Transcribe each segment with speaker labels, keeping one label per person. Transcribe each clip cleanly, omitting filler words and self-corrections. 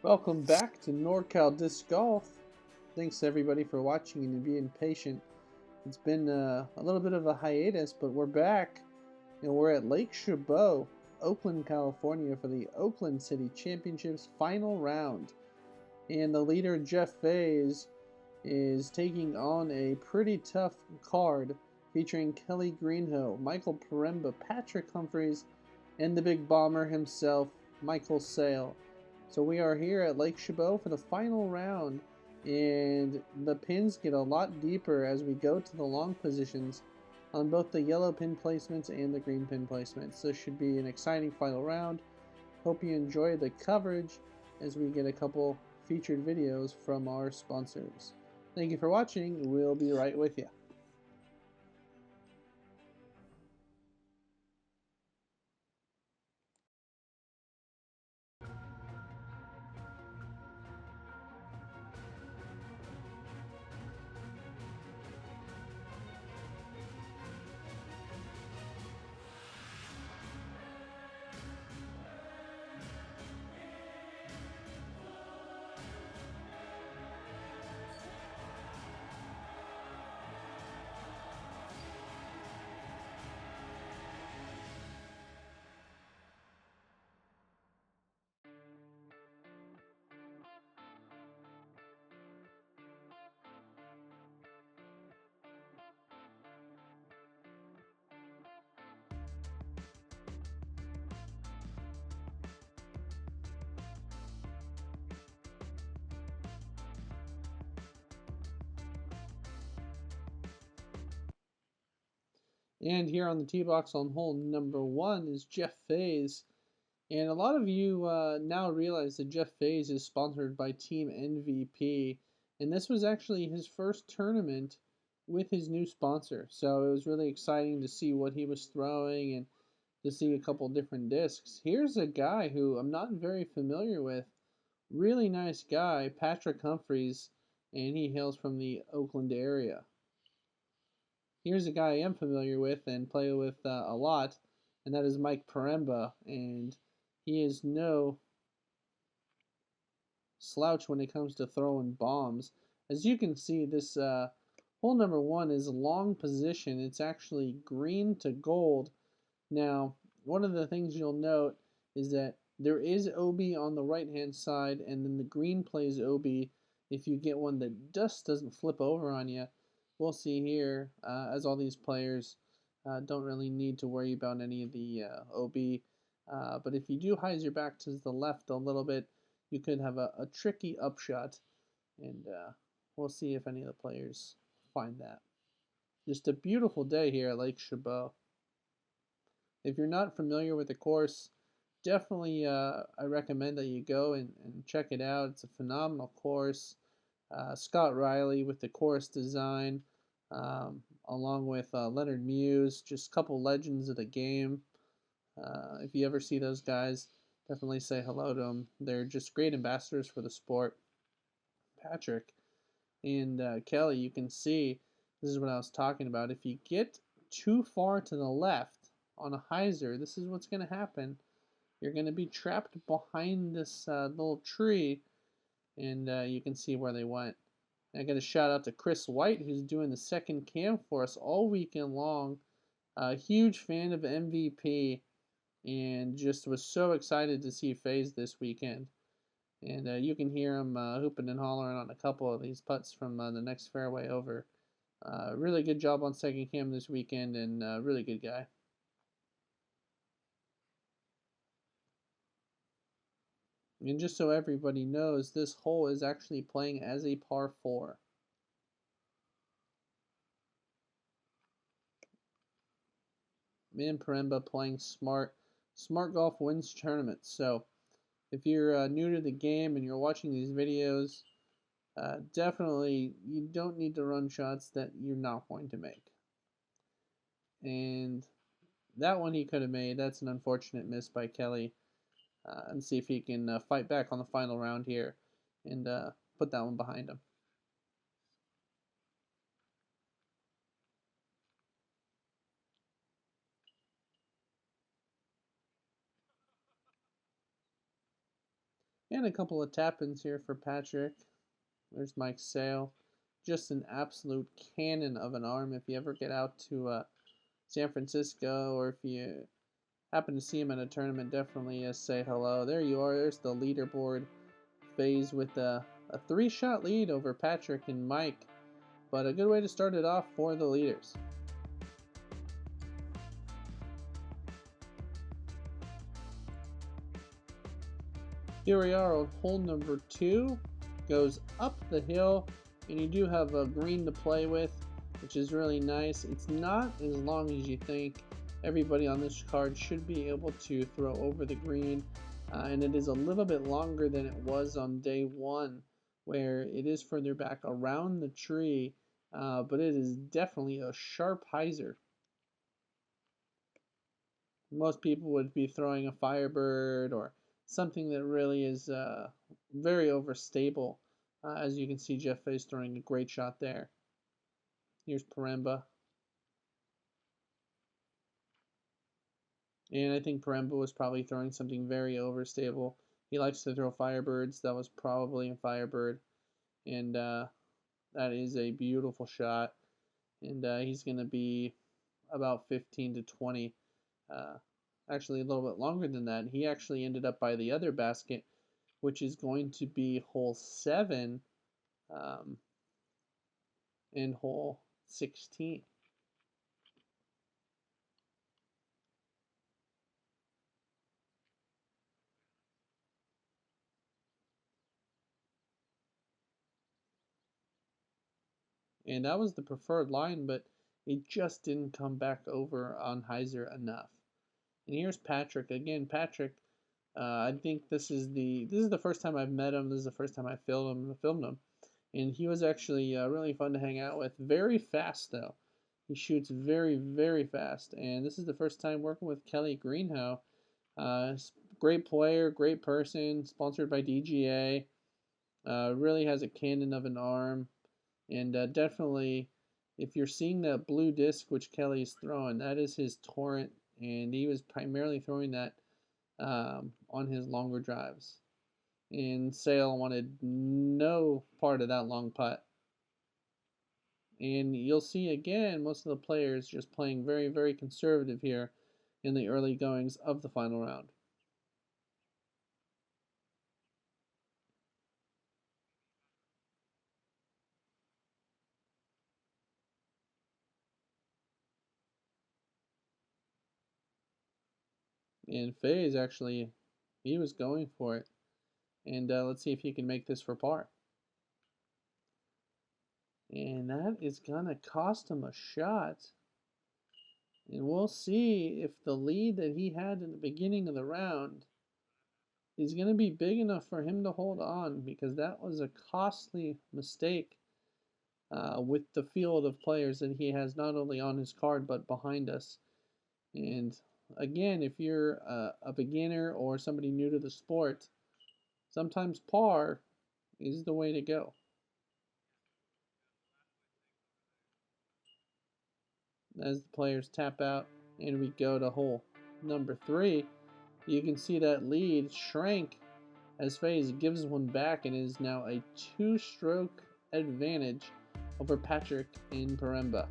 Speaker 1: Welcome back to NorCal Disc Golf. Thanks everybody for watching and being patient. It's been a little bit of a hiatus, but we're back. And we're at Lake Chabot, Oakland, California for the Oakland City Championships final round. And the leader, Jeff Faes, is taking on a pretty tough card featuring Kelly Greenhoe, Michael Peremba, Patrick Humphreys, and the big bomber himself, Mike Sale. So we are here at Lake Chabot for the final round, and the pins get a lot deeper as we go to the long positions on both the yellow pin placements and the green pin placements. This should be an exciting final round. Hope you enjoy the coverage as we get a couple featured videos from our sponsors. Thank you for watching. We'll be right with you. And here on the tee box on hole number 1 is Jeff Faes. And a lot of you now realize that Jeff Faes is sponsored by Team MVP. And this was actually his first tournament with his new sponsor. So it was really exciting to see what he was throwing and to see a couple different discs. Here's a guy who I'm not very familiar with. Really nice guy, Patrick Humphreys, and he hails from the Oakland area. Here's a guy I am familiar with and play with a lot, and that is Mike Paremba, and he is no slouch when it comes to throwing bombs. As you can see, this hole number 1 is a long position. It's actually green to gold. Now, one of the things you'll note is that there is OB on the right-hand side, and then the green plays OB if you get one that just doesn't flip over on you. We'll see here, as all these players don't really need to worry about any of the OB. But if you do hyzer your back to the left a little bit, you could have a tricky upshot. And we'll see if any of the players find that. Just a beautiful day here at Lake Chabot. If you're not familiar with the course, definitely I recommend that you go and check it out. It's a phenomenal course. Scott Riley with the course design, along with Leonard Muse, just a couple legends of the game. If you ever see those guys, definitely say hello to them. They're just great ambassadors for the sport. Patrick and Kelly, you can see this is what I was talking about. If you get too far to the left on a hyzer, this is what's going to happen. You're going to be trapped behind this little tree, and you can see where they went. I got a shout out to Chris White, who's doing the second cam for us all weekend long. A huge fan of MVP, and just was so excited to see Faes this weekend. And you can hear him hooping and hollering on a couple of these putts from the next fairway over. Really good job on second cam this weekend, and really good guy. And just so everybody knows, this hole is actually playing as a par 4. Me and Paremba playing smart. Smart golf wins tournaments. So if you're new to the game and you're watching these videos, definitely you don't need to run shots that you're not going to make. And that one he could have made. That's an unfortunate miss by Kelly. And see if he can fight back on the final round here and put that one behind him. And a couple of tap-ins here for Patrick. There's Mike Sale. Just an absolute cannon of an arm. If you ever get out to San Francisco, or if you happen to see him at a tournament, definitely say hello. There you are. There's the leaderboard. Faes with a 3-shot lead over Patrick and Mike. But a good way to start it off for the leaders. Here we are on hole number 2. Goes up the hill, and you do have a green to play with, which is really nice. It's not as long as you think. Everybody on this card should be able to throw over the green, and it is a little bit longer than it was on day 1, where it is further back around the tree, but it is definitely a sharp hyzer. Most people would be throwing a Firebird or something that really is very overstable. As you can see, Jeff Faes throwing a great shot there. Here's Peremba. And I think Peremba was probably throwing something very overstable. He likes to throw Firebirds. That was probably a Firebird. And that is a beautiful shot. And he's going to be about 15 to 20. Actually, a little bit longer than that. He actually ended up by the other basket, which is going to be hole 7 and hole 16. And that was the preferred line, but it just didn't come back over on hyzer enough. And here's Patrick again. Patrick, I think this is the first time I've met him. This is the first time I filmed him, and he was actually really fun to hang out with. Very fast though. He shoots very, very fast, and this is the first time working with Kelly Greenhoe. Great player, great person, sponsored by DGA. Really has a cannon of an arm, and definitely, if you're seeing that blue disc which Kelly's throwing, that is his torrent, and he was primarily throwing that on his longer drives. And Sale wanted no part of that long putt. And you'll see again, most of the players just playing very, very conservative here in the early goings of the final round. And Faes actually, he was going for it. And let's see if he can make this for par. And that is going to cost him a shot. And we'll see if the lead that he had in the beginning of the round is going to be big enough for him to hold on, because that was a costly mistake with the field of players that he has not only on his card but behind us. And again, if you're a beginner or somebody new to the sport, sometimes par is the way to go. As the players tap out and we go to hole number 3, you can see that lead shrank as Faes gives one back and is now a 2-stroke advantage over Patrick in Paremba.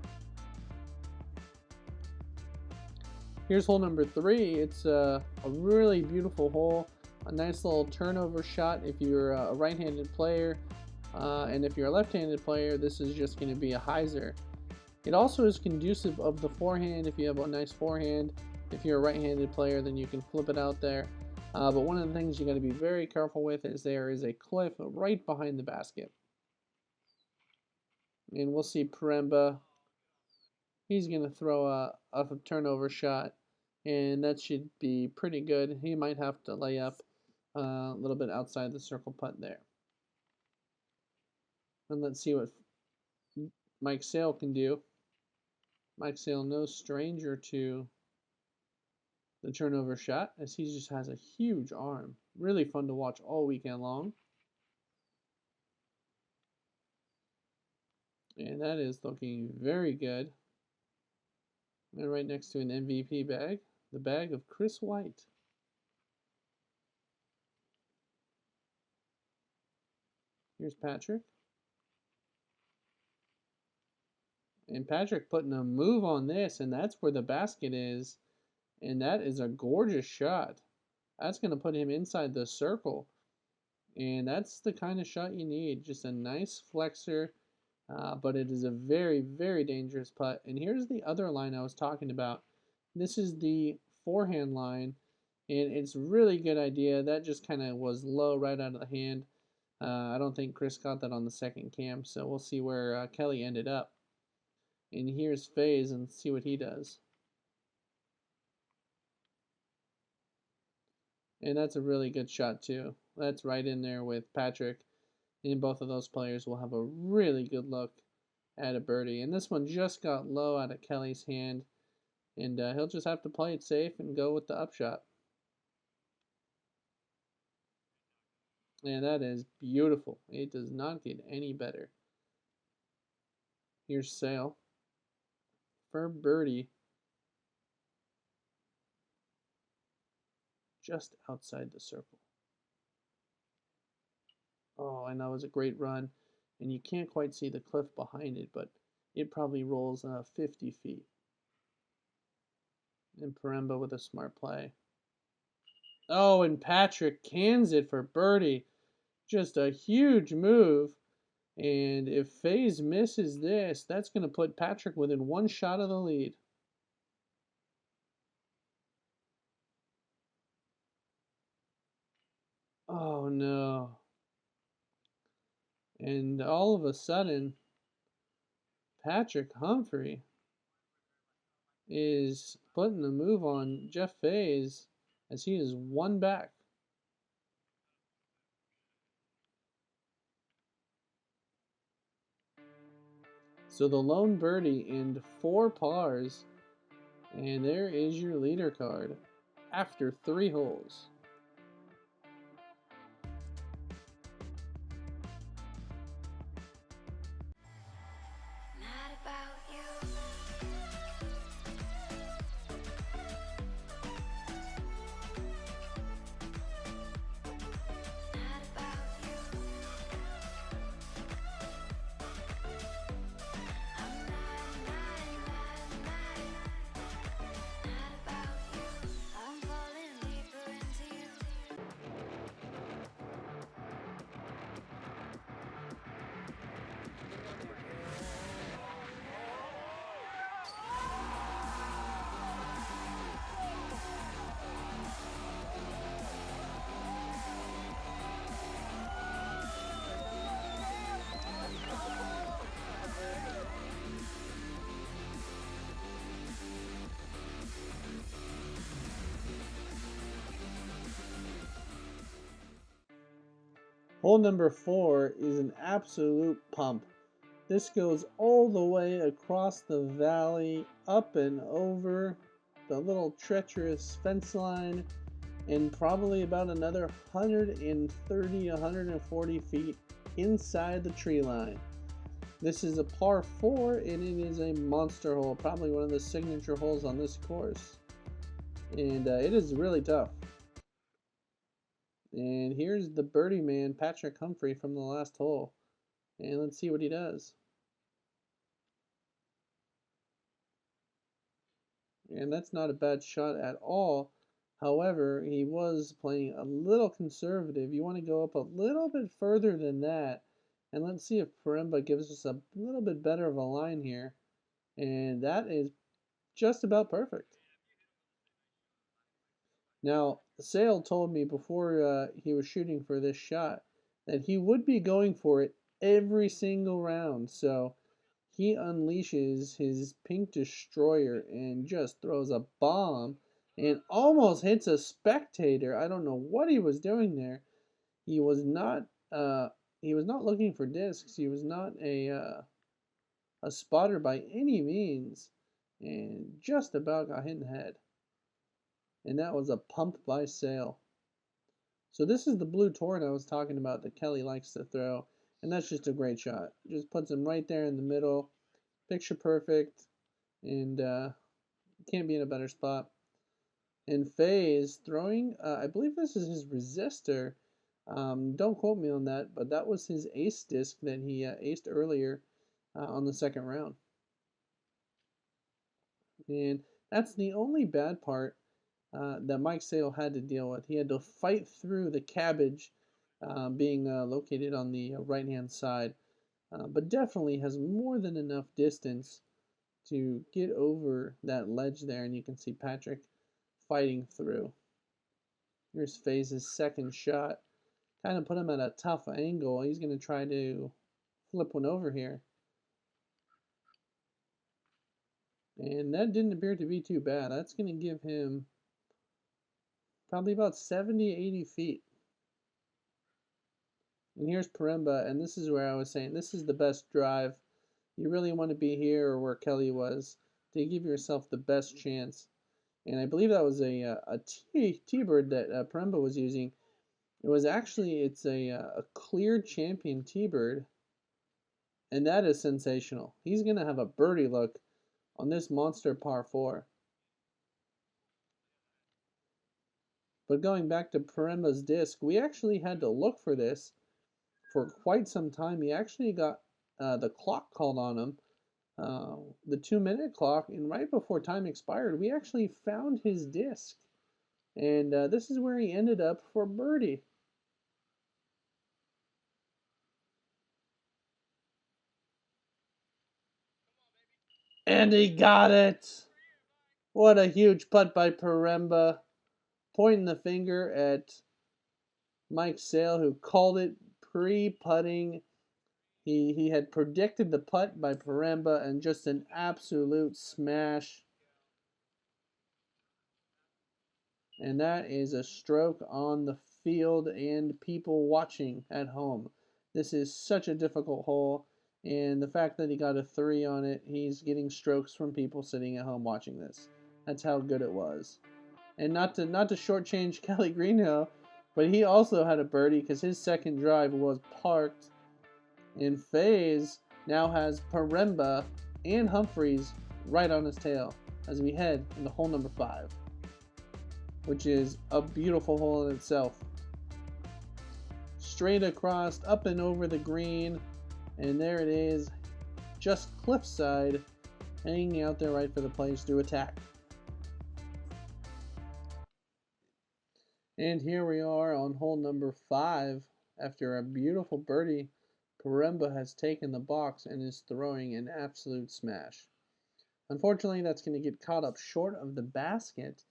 Speaker 1: Here's hole number 3. It's a really beautiful hole, a nice little turnover shot if you're a right-handed player, and if you're a left-handed player, this is just going to be a hyzer. It also is conducive of the forehand if you have a nice forehand. If you're a right-handed player, then you can flip it out there. But one of the things you got to be very careful with is there is a cliff right behind the basket. And we'll see Peremba. He's going to throw a turnover shot, and that should be pretty good. He might have to lay up a little bit outside the circle putt there. And let's see what Mike Sale can do. Mike Sale, no stranger to the turnover shot, as he just has a huge arm. Really fun to watch all weekend long. And that is looking very good. And right next to an MVP bag, the bag of Chris White. Here's Patrick. And Patrick putting a move on this, and that's where the basket is. And that is a gorgeous shot. That's going to put him inside the circle. And that's the kind of shot you need. Just a nice flexor, but it is a very, very dangerous putt. And here's the other line I was talking about. This is the forehand line, and it's really good idea. That just kind of was low right out of the hand. I don't think Chris got that on the second cam, so we'll see where Kelly ended up. And here's Faes, and see what he does. And that's a really good shot too. That's right in there with Patrick. And both of those players will have a really good look at a birdie. And this one just got low out of Kelly's hand. And he'll just have to play it safe and go with the upshot. And that is beautiful. It does not get any better. Here's Sale for birdie. Just outside the circle. Oh, and that was a great run. And you can't quite see the cliff behind it, but it probably rolls 50 feet. And Peremba with a smart play. Oh, and Patrick cans it for birdie. Just a huge move. And if Faes misses this, that's going to put Patrick within one shot of the lead. Oh, no. And all of a sudden, Patrick Humphrey is putting the move on Jeff Faes as he is one back. So the lone birdie and 4 pars, and there is your leader card after 3 holes. Hole number 4 is an absolute pump. This goes all the way across the valley, up and over the little treacherous fence line, and probably about another 130, 140 feet inside the tree line. This is a par 4, and it is a monster hole, probably one of the signature holes on this course. And it is really tough. And here's the birdie man, Patrick Humphrey, from the last hole. And let's see what he does. And that's not a bad shot at all. However, he was playing a little conservative. You want to go up a little bit further than that. And let's see if Paremba gives us a little bit better of a line here. And that is just about perfect. Now, Sale told me before he was shooting for this shot that he would be going for it every single round. So he unleashes his pink destroyer and just throws a bomb and almost hits a spectator. I don't know what he was doing there. He was not looking for discs. He was not a spotter by any means, and just about got hit in the head. And that was a pump by Sale. So this is the blue torrent I was talking about that Kelly likes to throw, and that's just a great shot. Just puts him right there in the middle, picture perfect, and can't be in a better spot. And Faes throwing, I believe this is his resistor, Don't quote me on that, but that was his ace disc that he aced earlier on the second round. And that's the only bad part that Mike Sale had to deal with. He had to fight through the cabbage being located on the right-hand side, but definitely has more than enough distance to get over that ledge there, and you can see Patrick fighting through. Here's Faes' second shot. Kind of put him at a tough angle. He's going to try to flip one over here. And that didn't appear to be too bad. That's going to give him probably about 70, 80 feet. And here's Peremba, and this is where I was saying this is the best drive. You really want to be here or where Kelly was to give yourself the best chance. And I believe that was a T-bird that Peremba was using. It was actually, it's a clear champion T-bird, and that is sensational. He's going to have a birdie look on this monster par 4. But going back to Peremba's disc, we actually had to look for this for quite some time. He actually got the clock called on him, the 2-minute clock, and right before time expired, we actually found his disc. And this is where he ended up for birdie. And he got it! What a huge putt by Peremba, pointing the finger at Mike Sale, who called it pre-putting. He had predicted the putt by Paremba, and just an absolute smash. And that is a stroke on the field and people watching at home. This is such a difficult hole, and the fact that he got a 3 on it, he's getting strokes from people sitting at home watching this. That's how good it was. And not to shortchange Kelly Greenhoe, but he also had a birdie because his second drive was parked. And Faes now has Peremba and Humphreys right on his tail as we head into hole number 5, which is a beautiful hole in itself. Straight across, up and over the green, and there it is, just cliffside, hanging out there right for the players to attack. And here we are on hole number 5. After a beautiful birdie, Peremba has taken the box and is throwing an absolute smash. Unfortunately, that's going to get caught up short of the basket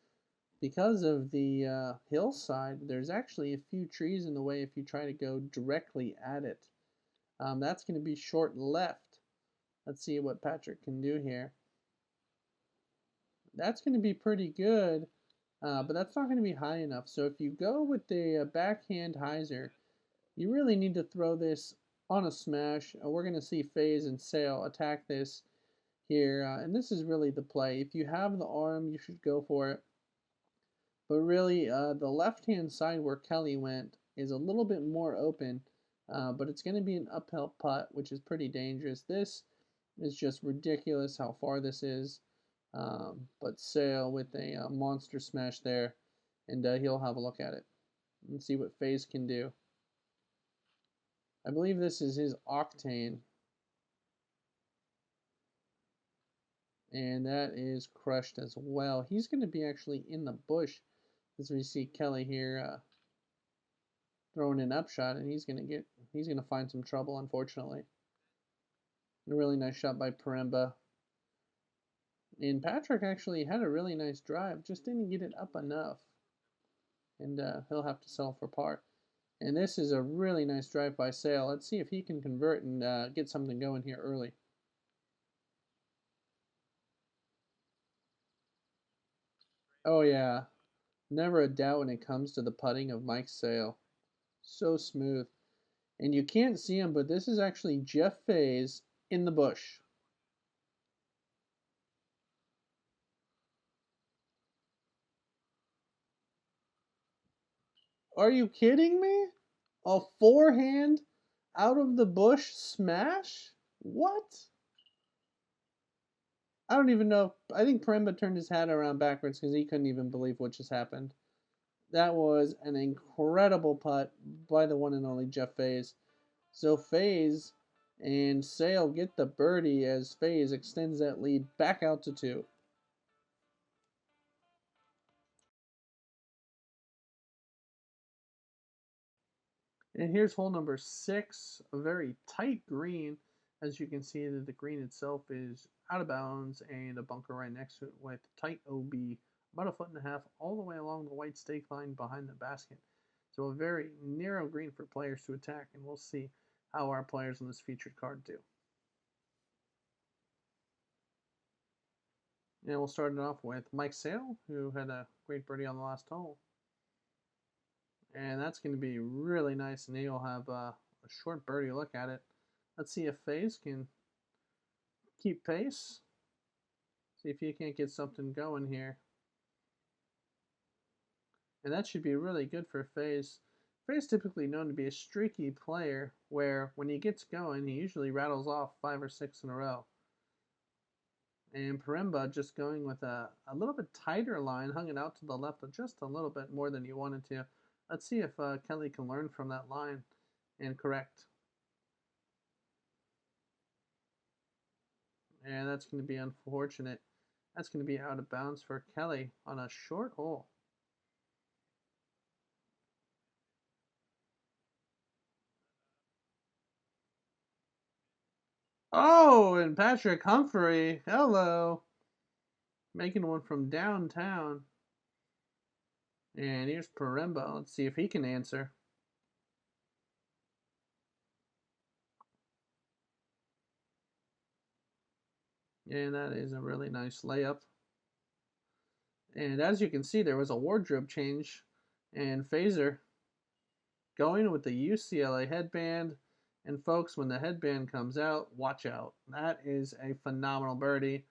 Speaker 1: because of the hillside. There's actually a few trees in the way if you try to go directly at it. That's going to be short left. Let's see what Patrick can do here. That's going to be pretty good, but that's not going to be high enough. So if you go with the backhand hyzer, you really need to throw this on a smash. We're going to see Faes and Sale attack this here, and this is really the play. If you have the arm, you should go for it. But really, the left-hand side where Kelly went is a little bit more open, but it's going to be an uphill putt, which is pretty dangerous. This is just ridiculous how far this is. But Sale with a monster smash there, and he'll have a look at it and see what Faes can do. I believe this is his Octane. And that is crushed as well. He's going to be actually in the bush as we see Kelly here throwing an upshot, and he's going to find some trouble, unfortunately. A really nice shot by Peremba. And Patrick actually had a really nice drive, just didn't get it up enough. And he'll have to sell for par. And this is a really nice drive by Sale. Let's see if he can convert and get something going here early. Oh yeah, never a doubt when it comes to the putting of Mike Sale. So smooth. And you can't see him, but this is actually Jeff Faes in the bush. Are you kidding me? A forehand out of the bush smash? What? I don't even know. I think Peremba turned his hat around backwards because he couldn't even believe what just happened. That was an incredible putt by the one and only Jeff Faes. So Faes and Sale get the birdie as Faes extends that lead back out to 2. And here's hole number 6, a very tight green. As you can see, that the green itself is out of bounds and a bunker right next to it with tight OB, about a foot and a half, all the way along the white stake line behind the basket. So a very narrow green for players to attack, and we'll see how our players on this featured card do. And we'll start it off with Mike Sale, who had a great birdie on the last hole. And that's going to be really nice, and he'll have a short birdie look at it. Let's see if Faes can keep pace. See if he can't get something going here. And that should be really good for Faes. Faes typically known to be a streaky player where when he gets going, he usually rattles off 5 or 6 in a row. And Peremba just going with a little bit tighter line, hung it out to the left just a little bit more than he wanted to. Let's see if Kelly can learn from that line and correct. And that's going to be unfortunate. That's going to be out of bounds for Kelly on a short hole. Oh, and Patrick Humphrey, hello. Making one from downtown. And here's Paremba. Let's see if he can answer. And that is a really nice layup. And as you can see, there was a wardrobe change. And Phaser going with the UCLA headband. And folks, when the headband comes out, watch out. That is a phenomenal birdie.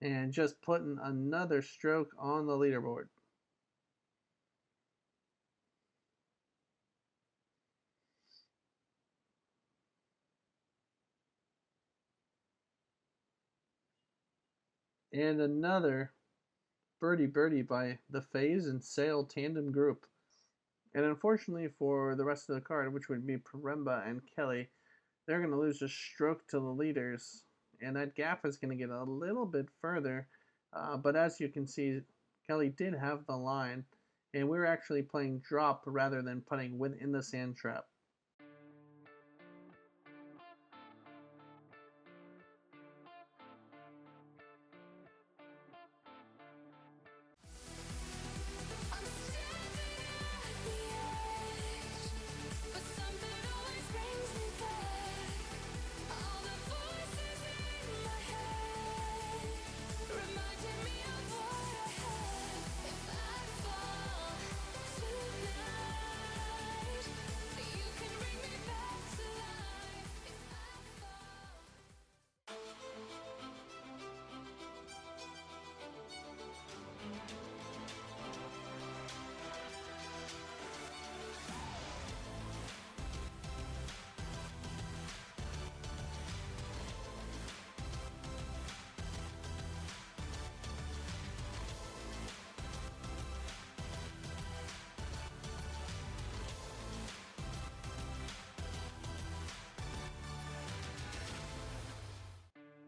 Speaker 1: And just putting another stroke on the leaderboard. And another birdie by the Faes and Sale tandem group. And unfortunately for the rest of the card, which would be Peremba and Kelly, they're going to lose a stroke to the leaders. And that gap is going to get a little bit further. But as you can see, Kelly did have the line. And we were actually playing drop rather than putting within the sand trap.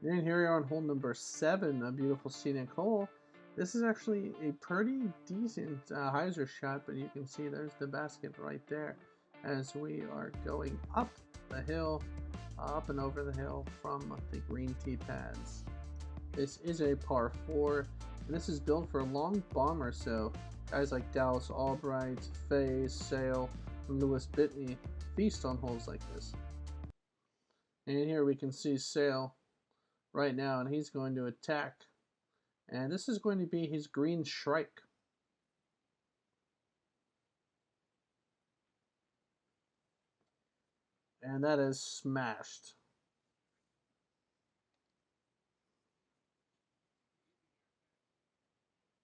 Speaker 1: And here we are on hole number 7, a beautiful scenic hole. This is actually a pretty decent hyzer shot, but you can see there's the basket right there as we are going up the hill, up and over the hill from the green tee pads. This is a par 4, and this is built for a long bomber, so guys like Dallas Albright, Faes, Sale, and Lewis Bitney feast on holes like this. And here we can see Sale right now, and he's going to attack. And this is going to be his green shrike. And that is smashed.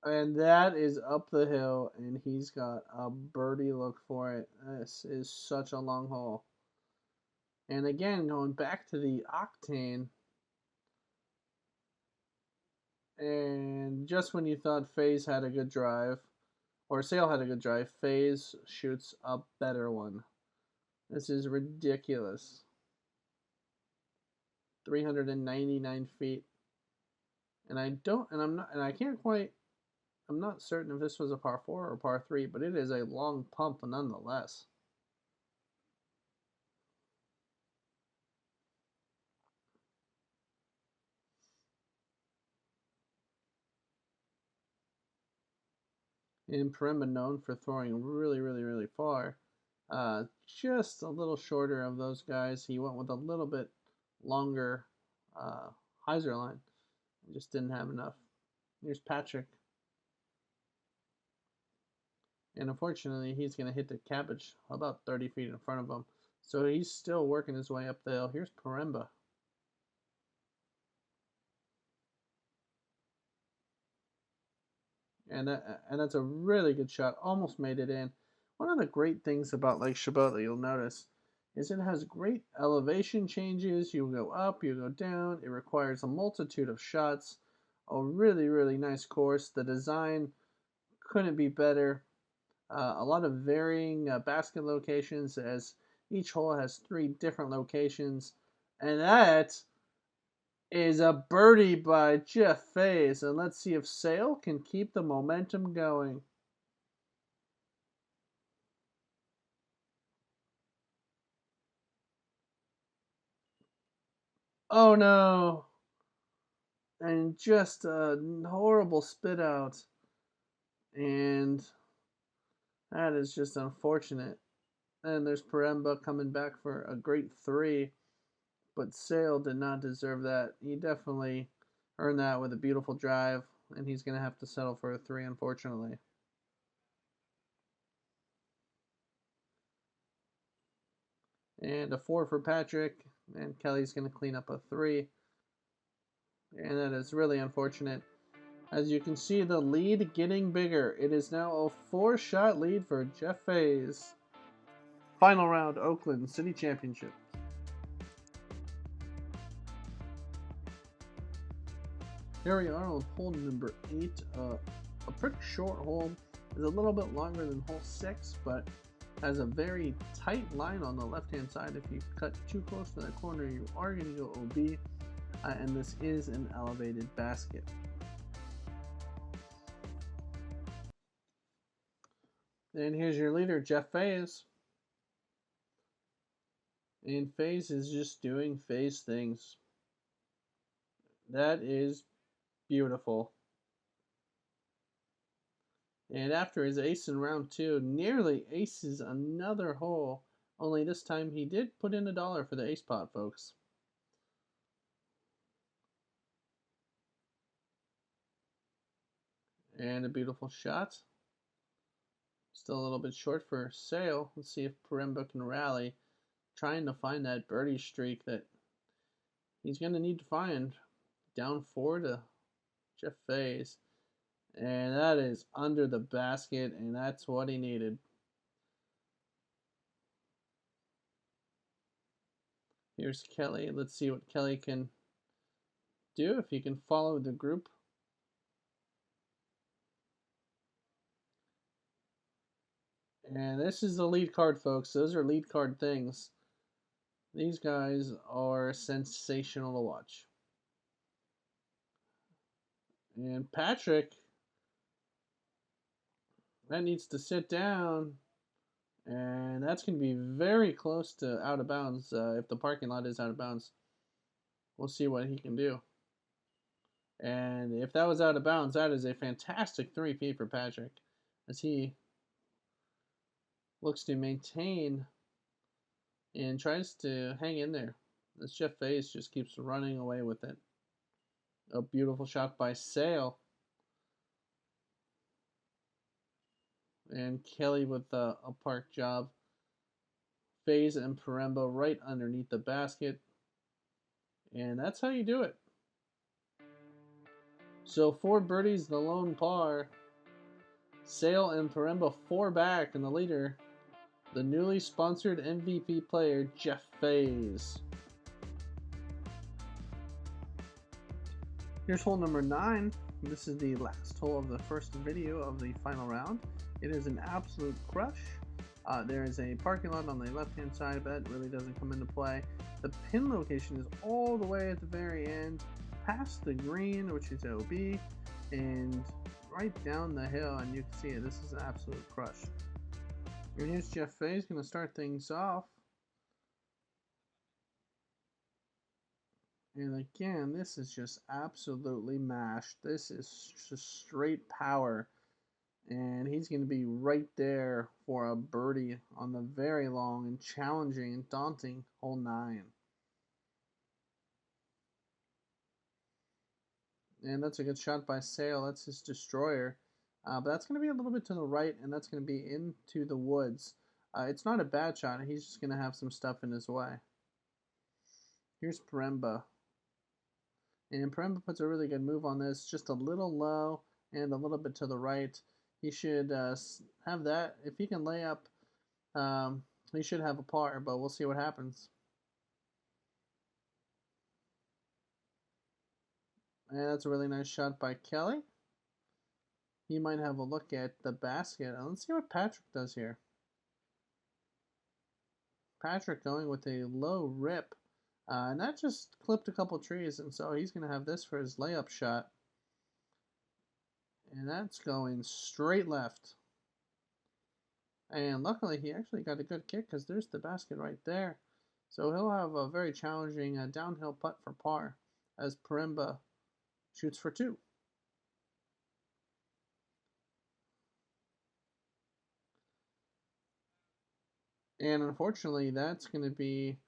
Speaker 1: And that is up the hill, and he's got a birdie look for it. This is such a long hole. And again, going back to the octane, and just when you thought Faes had a good drive, or Sale had a good drive. Faes shoots a better one. This is ridiculous. 399 feet. And I'm not certain if this was a par 4 or par 3, but it is a long pump nonetheless. And Peremba known for throwing really far. Just a little shorter of those guys. He went with a little bit longer hyzer line. Just didn't have enough. Here's Patrick. And unfortunately, he's going to hit the cabbage about 30 feet in front of him. So he's still working his way up the hill. Here's Paremba. And that's a really good shot. Almost made it in. One of the great things about Lake Chabot that you'll notice is it has great elevation changes. You go up, you go down. It requires a multitude of shots. A really nice course. The design couldn't be better. A lot of varying basket locations, as each hole has 3 different locations. And that is a birdie by Jeff Faes. And let's see if Sale can keep the momentum going. Oh no! And just a horrible spit out. And that is just unfortunate. And there's Peremba coming back for a great 3. But Sale did not deserve that. He definitely earned that with a beautiful drive. And he's going to have to settle for a 3, unfortunately. And a 4 for Patrick. And Kelly's going to clean up a 3. And that is really unfortunate. As you can see, the lead getting bigger. It is now a 4-shot lead for Jeff Faes. Final round, Oakland City Championships. Here we are on hole number 8. A pretty short hole. It's a little bit longer than hole 6, but has a very tight line on the left-hand side. If you cut too close to that corner, you are going to go OB. And this is an elevated basket. And here's your leader, Jeff Faes. And Faes is just doing Faes things. That is beautiful. And after his ace in round 2, nearly aces another hole. Only this time he did put in $1 for the ace pot, folks. And a beautiful shot. Still a little bit short for Sale. Let's see if Peremba can rally. Trying to find that birdie streak that he's going to need to find. Down 4 to Jeff Faes. And that is under the basket, and that's what he needed. Here's Kelly. Let's see what Kelly can do, if he can follow the group. And this is the lead card, folks. Those are lead card things. These guys are sensational to watch. And Patrick, that needs to sit down. And that's going to be very close to out of bounds. If the parking lot is out of bounds, we'll see what he can do. And if that was out of bounds, that is a fantastic 3P for Patrick, as he looks to maintain and tries to hang in there. This Jeff Faes just keeps running away with it. A beautiful shot by Sale. And Kelly with a park job. Faes and Peremba right underneath the basket. And that's how you do it. So 4 birdies, the lone par. Sale and Peremba 4 back, and the leader, the newly sponsored MVP player, Jeff Faes. Here's hole number 9. This is the last hole of the first video of the final round. It is an absolute crush. There is a parking lot on the left-hand side, but that really doesn't come into play. The pin location is all the way at the very end, past the green, which is OB, and right down the hill, and you can see it. This is an absolute crush. And here's Jeff Faes going to start things off. And again, this is just absolutely mashed. This is just straight power. And he's going to be right there for a birdie on the very long and challenging and daunting hole 9. And that's a good shot by Sale. That's his destroyer. But that's going to be a little bit to the right, and that's going to be into the woods. It's not a bad shot. He's just going to have some stuff in his way. Here's Peremba. And Peremba puts a really good move on this. Just a little low and a little bit to the right. He should have that. If he can lay up, he should have a par, but we'll see what happens. And that's a really nice shot by Kelly. He might have a look at the basket. Let's see what Patrick does here. Patrick going with a low rip. And that just clipped a couple trees, and so he's going to have this for his layup shot. And that's going straight left. And luckily, he actually got a good kick because there's the basket right there. So he'll have a very challenging downhill putt for par as Paremba shoots for 2. And unfortunately, that's going to be,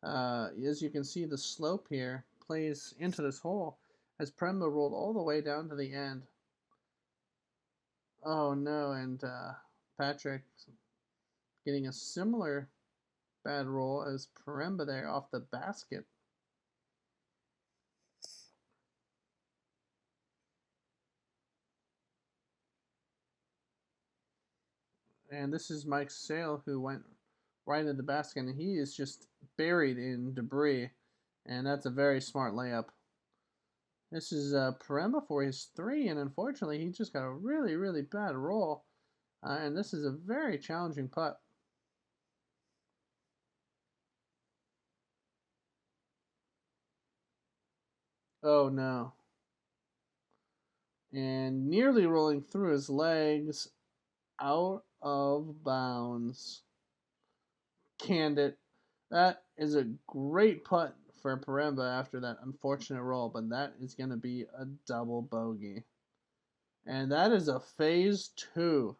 Speaker 1: as you can see, the slope here plays into this hole as Paremba rolled all the way down to the end. Oh no, and Patrick getting a similar bad roll as Paremba there off the basket. And this is Mike Sale, who went right into the basket, and he is just buried in debris. And that's a very smart layup. This is Paremba for his 3, and unfortunately, he just got a really, really bad roll. And this is a very challenging putt. Oh no. And nearly rolling through his legs, out of bounds. Canned it. That is a great putt for Paremba after that unfortunate roll, but that is going to be a double bogey. And that is a phase 2.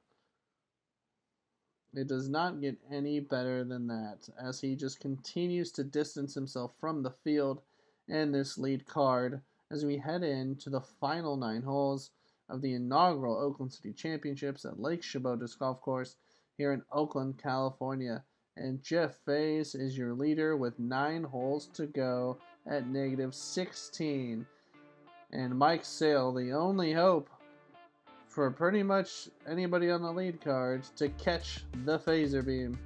Speaker 1: It does not get any better than that, as he just continues to distance himself from the field and this lead card as we head into the final 9 holes of the inaugural Oakland City Championships at Lake Chabot Disc Golf Course here in Oakland, California. And Jeff Faes is your leader with 9 holes to go at -16. And Mike Sale, the only hope for pretty much anybody on the lead card to catch the phaser beam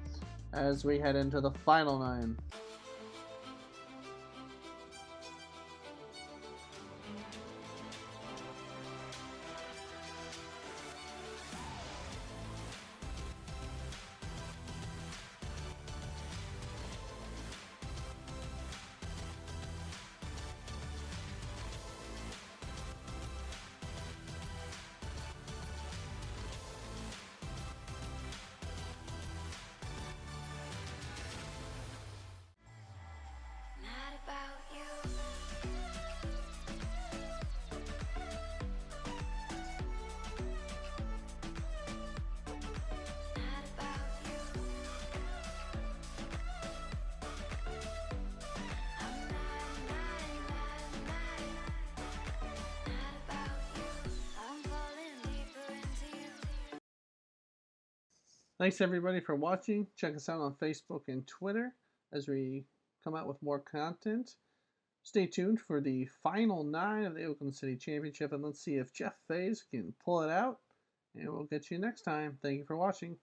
Speaker 1: as we head into the final 9. Thanks everybody for watching. Check us out on Facebook and Twitter as we come out with more content. Stay tuned for the final 9 of the Oakland City Championship, and let's see if Jeff Faes can pull it out. And we'll get you next time. Thank you for watching.